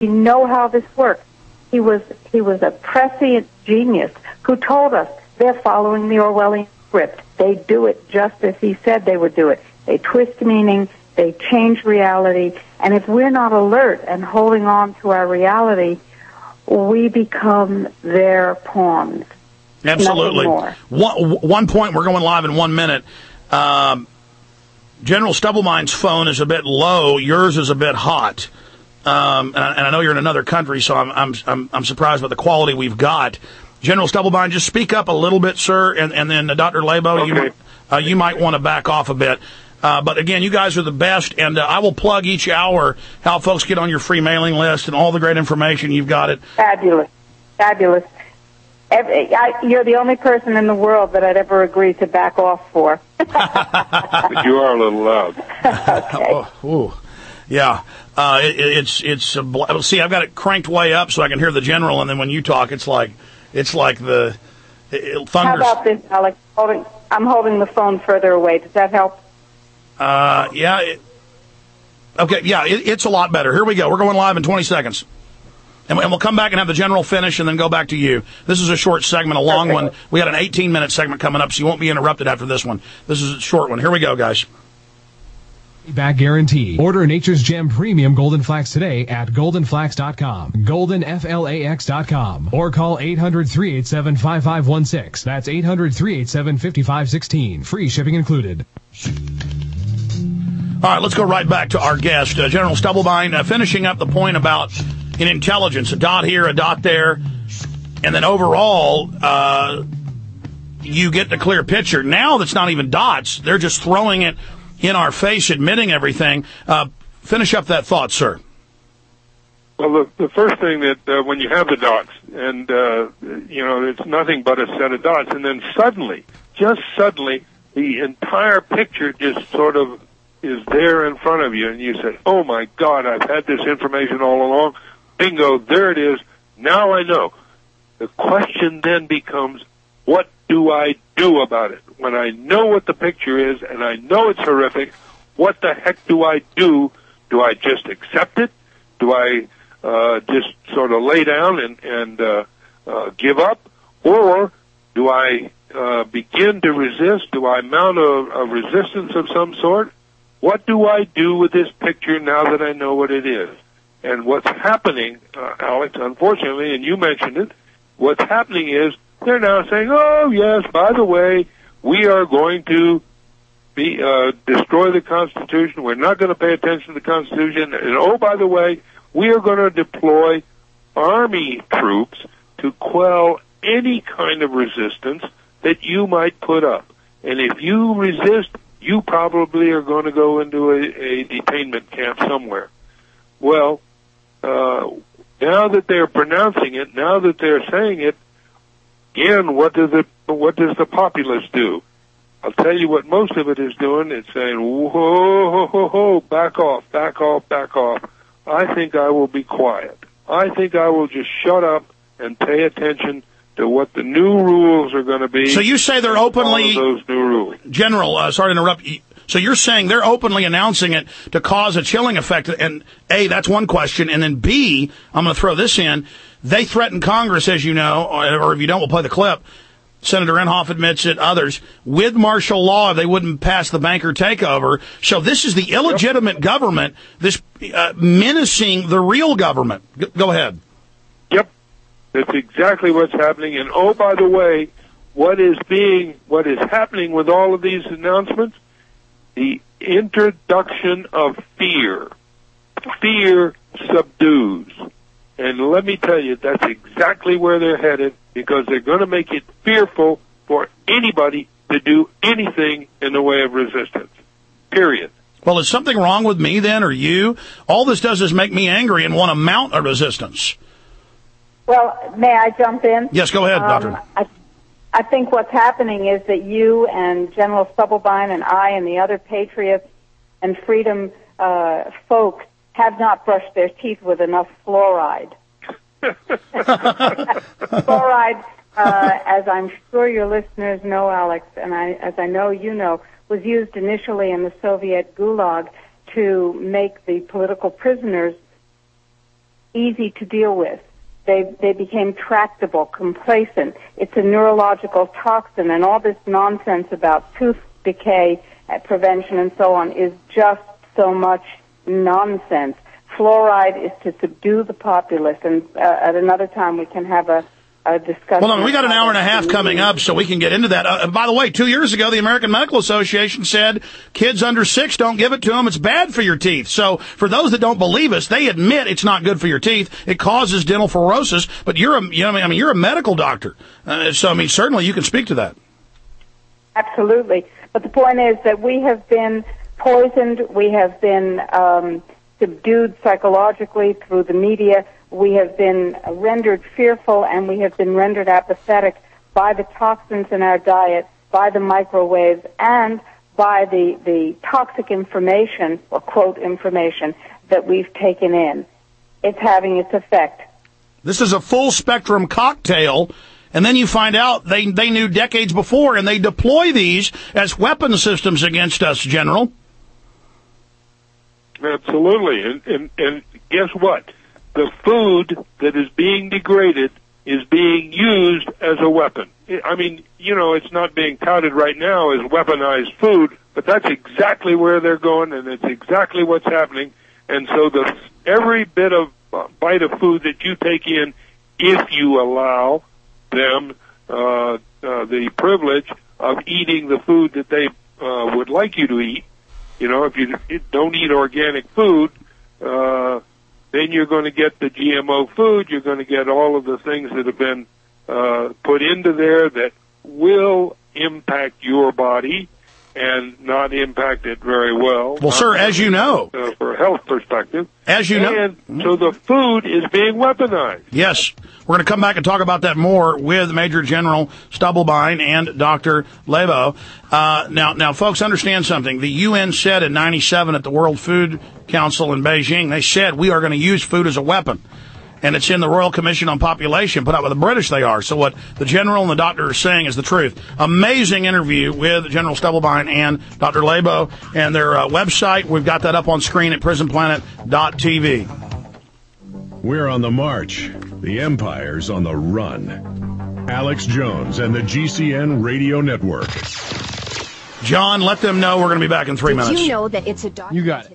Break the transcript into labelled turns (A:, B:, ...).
A: know how this works. He was a prescient genius who told us they're following the Orwellian script. They do it just as he said they would do it. They twist meaning, they change reality, and if we're not alert and holding on to our reality, we become their pawns.
B: Absolutely. One point, we're going live in 1 minute. General Stubblebine's phone is a bit low. Yours is a bit hot. And I know you're in another country, so I'm surprised by the quality we've got. General Stubblebine, just speak up a little bit, sir, and then Dr. Laibow,
C: okay.
B: You might want to back off a bit. But again, you guys are the best, and I will plug each hour how folks get on your free mailing list and all the great information. You've got it.
A: Fabulous. You're the only person in the world that I'd ever agree to back off for.
C: But you are a little loud.
A: Okay.
B: Yeah. See, I've got it cranked way up so I can hear the general, and then when you talk, it's like the thunder.
A: How about this, Alex? I'm holding the phone further away. Does that help?
B: Yeah. Okay. Yeah, it's a lot better. Here we go. We're going live in 20 seconds. And we'll come back and have the general finish and then go back to you. This is a short segment, a long one. We had an 18-minute segment coming up, so you won't be interrupted after this one. This is a short one. Here we go, guys.
D: Back guarantee. Order Nature's Gem Premium Golden Flax today at goldenflax.com, goldenflax.com, or call 800-387-5516. That's 800-387-5516. Free shipping included.
B: All right, let's go right back to our guest, General Stubblebine, finishing up the point about in intelligence, a dot here, a dot there, and then overall, you get the clear picture. Now that's not even dots. They're just throwing it in our face, admitting everything. Finish up that thought, sir.
C: Well, the first thing that when you have the dots, and, it's nothing but a set of dots, and then just suddenly, the entire picture just sort of is there in front of you, and you say, oh, my God, I've had this information all along. Bingo, there it is. Now I know. The question then becomes, what do I do about it? When I know what the picture is and I know it's horrific, what the heck do I do? Do I just accept it? Do I just sort of lay down and give up? Or do I begin to resist? Do I mount a resistance of some sort? What do I do with this picture now that I know what it is? And what's happening, Alex, unfortunately, and you mentioned it, what's happening is they're now saying, oh, yes, by the way, we are going to destroy the Constitution. We're not going to pay attention to the Constitution. And, oh, by the way, we are going to deploy Army troops to quell any kind of resistance that you might put up. And if you resist, you probably are going to go into a detainment camp somewhere. Well, now that they're pronouncing it, now that they're saying it, again, what does the populace do? I'll tell you what most of it is doing. It's saying, whoa, back off. I think I will be quiet. I think I will just shut up and pay attention to what the new rules are going to be.
B: So you say they're openly,
C: those new rules.
B: General, sorry to interrupt. So you're saying they're openly announcing it to cause a chilling effect. And A, that's one question. And then B, I'm going to throw this in. They threaten Congress, as you know, or if you don't, we'll play the clip. Senator Inhofe admits it, others, with martial law if they wouldn't pass the banker takeover. So this is the illegitimate government, this menacing the real government. Go ahead.
C: Yep. That's exactly what's happening. And oh, by the way, what is happening with all of these announcements? The introduction of fear. Fear subdues. And let me tell you, that's exactly where they're headed, because they're going to make it fearful for anybody to do anything in the way of resistance. Period.
B: Well, is something wrong with me then, or you? All this does is make me angry and want to mount a resistance.
A: Well, may I jump in?
B: Yes, go ahead, Doctor.
A: I think what's happening is that you and General Stubblebine and I and the other patriots and freedom folks have not brushed their teeth with enough fluoride. Fluoride, as I'm sure your listeners know, Alex, and as I know you know, was used initially in the Soviet Gulag to make the political prisoners easy to deal with. They became tractable, complacent. It's a neurological toxin, and all this nonsense about tooth decay, prevention, and so on is just so much nonsense. Fluoride is to subdue the populace, and at another time we can have a discussion.
B: Well, we got an hour and a half coming up, so we can get into that. By the way, 2 years ago, the American Medical Association said kids under 6, don't give it to them. It's bad for your teeth. So for those that don't believe us, they admit it's not good for your teeth. It causes dental fluorosis. But you're a medical doctor, so certainly you can speak to that.
A: Absolutely. But the point is that we have been poisoned. We have been subdued psychologically through the media. We have been rendered fearful, and we have been rendered apathetic by the toxins in our diet, by the microwaves, and by the toxic information, or quote information, that we've taken in. It's having its effect.
B: This is a full spectrum cocktail, and then you find out they knew decades before, and they deploy these as weapon systems against us, General.
C: Absolutely. And guess what? The food that is being degraded is being used as a weapon. I mean, it's not being touted right now as weaponized food, but that's exactly where they're going, and it's exactly what's happening. And so every bit of bite of food that you take in, if you allow them the privilege of eating the food that they would like you to eat, if you don't eat organic food, then you're going to get the GMO food. You're going to get all of the things that have been put into there that will impact your body and not impact it very well.
B: Well, sir, as you know.
C: For a health perspective.
B: As you know.
C: And so the food is being weaponized.
B: Yes. We're going to come back and talk about that more with Major General Stubblebine and Dr. Laibow. Now, folks, understand something. The UN said in 97 at the World Food Council in Beijing, they said we are going to use food as a weapon. And it's in the Royal Commission on Population, put out by the British they are. So what the General and the Doctor are saying is the truth. Amazing interview with General Stubblebine and Dr. Laibow and their website. We've got that up on screen at prisonplanet.tv.
E: We're on the march. The Empire's on the run. Alex Jones and the GCN Radio Network.
B: John, let them know we're going to be back in 3 minutes.
F: Did you know that it's a document?
G: You got it.